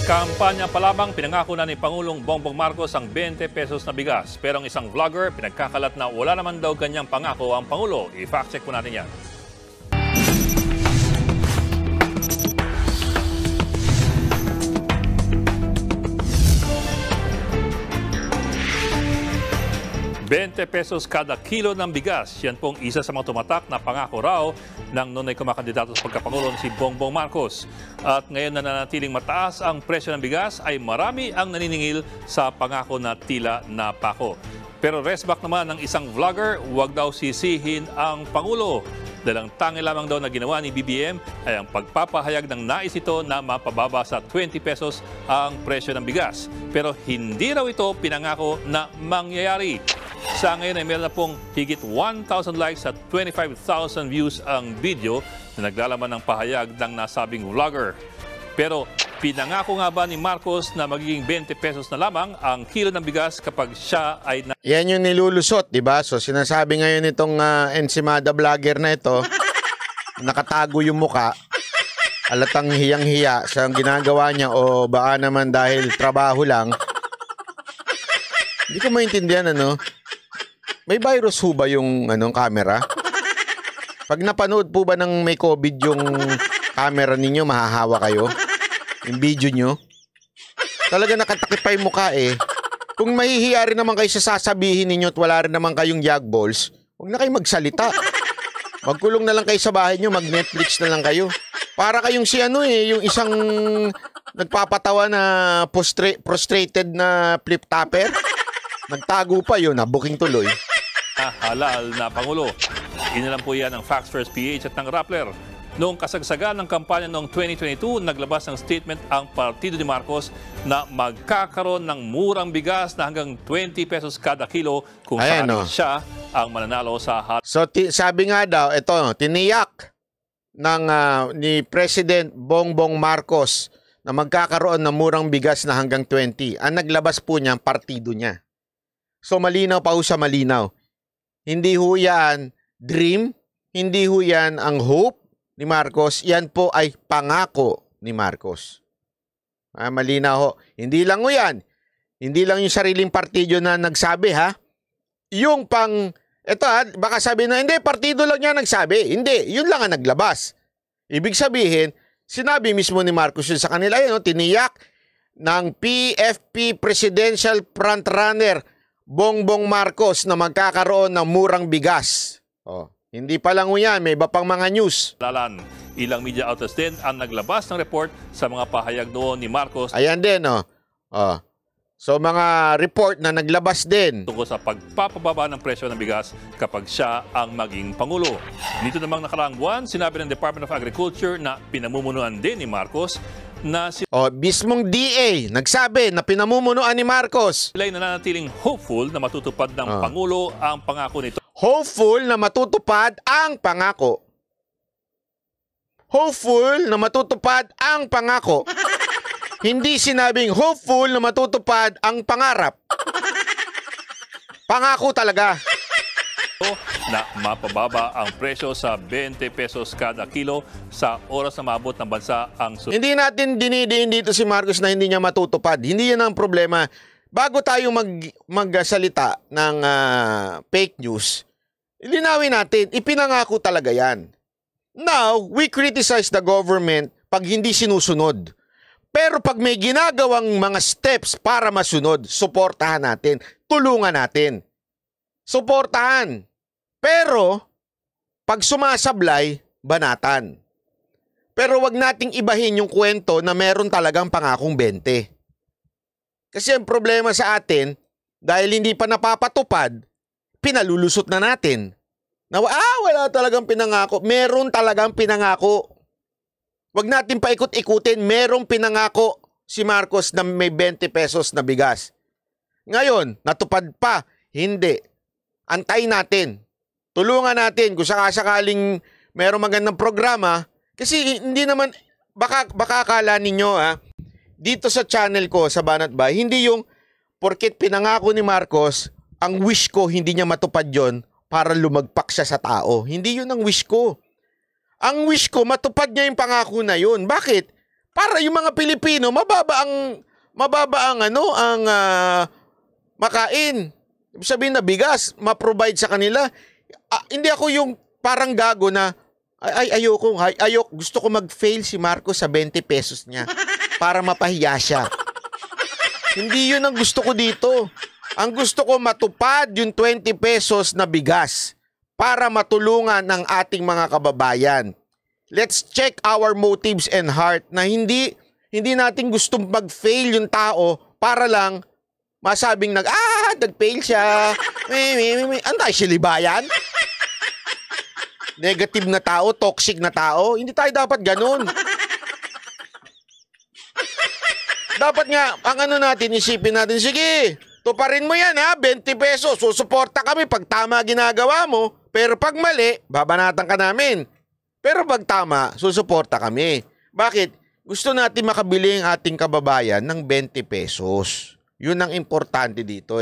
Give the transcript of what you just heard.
Kampanya pa lamang, pinangako na ni Pangulong Bongbong Marcos ang 20 pesos na bigas. Pero ang isang vlogger, pinagkakalat na wala naman daw ganyang pangako ang Pangulo. I-fact check po natin yan. ₱20 kada kilo ng bigas. Yan pong isa sa mga tumatak na pangako raw ng nunay kumakandidato sa pagkapangulo si Bongbong Marcos. At ngayon na nanatiling mataas ang presyo ng bigas ay marami ang naniningil sa pangako na tila napako. Pero resback naman ng isang vlogger, huwag daw sisihin ang Pangulo. Dahil ang tangi lamang daw na ginawa ni BBM ay ang pagpapahayag ng nais ito na mapababa sa ₱20 ang presyo ng bigas. Pero hindi raw ito pinangako na mangyayari. Sa ngayon ay meron na pong higit 1,000 likes at 25,000 views ang video na naglalaman ng pahayag ng nasabing vlogger. Pero pinangako nga ba ni Marcos na magiging ₱20 na lamang ang kilo ng bigas kapag siya ay... Yan yung nilulusot, di ba? So sinasabi ngayon itong ensimada vlogger na ito, nakatago yung muka, alatang hiyang-hiya sa ginagawa niya o baka naman dahil trabaho lang. Hindi ko maintindihan, ano? May virus ho ba yung camera? Pag napanood po ba ng may COVID yung camera ninyo, mahahawa kayo? Yung video nyo? Talaga nakatakip pa yung mukha eh. Kung mahihiya rin naman kayo sa sasabihin ninyo at wala rin naman kayong balls, huwag na kayo magsalita. Magkulong na lang kayo sa bahay nyo, mag-Netflix na lang kayo. Para kayong si yung isang nagpapatawa na prostrated na flip-topper. Nagtago pa yun, booking tuloy. Halal na Pangulo. Inilan po yan ng Facts First PH at ng Rappler. Noong kasagsagan ng kampanya noong 2022, naglabas ng statement ang partido ni Marcos na magkakaroon ng murang bigas na hanggang ₱20 kada kilo kung saan siya ang mananalo sa So sabi nga daw, ito, tiniyak ng ni President Bongbong Marcos na magkakaroon ng murang bigas na hanggang 20. Ang naglabas po niya ang partido niya. So malinaw pa ho sa malinaw. Hindi ho yan dream, hindi ho yan ang hope ni Marcos, yan po ay pangako ni Marcos. Malinaw ho. Hindi lang ho yan. Hindi lang yung sariling partido na nagsabi ha. Yung eto baka sabi na, hindi, partido lang niya nagsabi. Hindi, yun lang ang naglabas. Ibig sabihin, sinabi mismo ni Marcos yun sa kanila, yun, tiniyak ng PFP Presidential Frontrunner Bongbong Marcos na magkakaroon ng murang bigas. Hindi pa lang yan, may iba pang mga news. Ilang media outlets din ang naglabas ng report sa mga pahayag noon ni Marcos. Ayan din, So mga report na naglabas din tungkol sa pagpapababa ng presyo ng bigas kapag siya ang maging Pangulo. Dito namang nakaraang buwan, sinabi ng Department of Agriculture na pinamumunuan din ni Marcos na mismong DA nagsabi na pinamumunuan ni Marcos. Sila ay nananatiling hopeful na matutupad ng Pangulo ang pangako nito. Hopeful na matutupad ang pangako. Hopeful na matutupad ang pangako. Hindi sinabing hopeful na matutupad ang pangarap. Pangako talaga. Na mapababa ang presyo sa ₱20 kada kilo sa oras na maabot ng bansa ang... Hindi natin dinidiin dito si Marcos na hindi niya matutupad. Hindi yan ang problema. Bago tayo magsalita ng fake news, linawin natin, ipinangako talaga yan. Now, we criticize the government pag hindi sinusunod. Pero pag may ginagawang mga steps para masunod, suportahan natin, tulungan natin. Suportahan. Pero, pag sumasablay, banatan. Pero wag nating ibahin yung kwento na meron talagang pangakong 20. Kasi ang problema sa atin, dahil hindi pa napapatupad, pinalulusot na natin. Na wala talagang pinangako. Meron talagang pinangako. Wag natin paikot-ikutin, merong pinangako si Marcos na may ₱20 na bigas. Ngayon, natupad pa? Hindi. Antayin natin. Tulungan natin kung sakasakaling merong magandang programa. Kasi hindi naman, baka akala ninyo dito sa channel ko sa Banat Bay, hindi yung porket pinangako ni Marcos, ang wish ko hindi niya matupad yon para lumagpak siya sa tao. Hindi yun ang wish ko. Ang wish ko, matupad niya yung pangako na yun. Bakit? Para yung mga Pilipino, mababa ang makain. Ibig sabihin na bigas, ma-provide sa kanila. Hindi ako yung parang gago na, ayoko, gusto ko mag-fail si Marcos sa 20 pesos niya para mapahiya siya. Hindi yun ang gusto ko dito. Ang gusto ko matupad yung 20 pesos na bigas para matulungan ng ating mga kababayan. Let's check our motives and heart na hindi natin gustong mag-fail yung tao para lang masabing nag-fail siya. Ano tayo, silibayan? Negative na tao, toxic na tao. Hindi tayo dapat ganun. Dapat nga, ang ano natin, isipin natin, sige, tuparin mo yan 20 pesos, susuporta kami pag tama ginagawa mo, pero pag mali, babanatan ka namin. Pero pag tama, susuporta kami. Bakit? Gusto natin makabili ang ating kababayan ng 20 pesos. Yun ang importante dito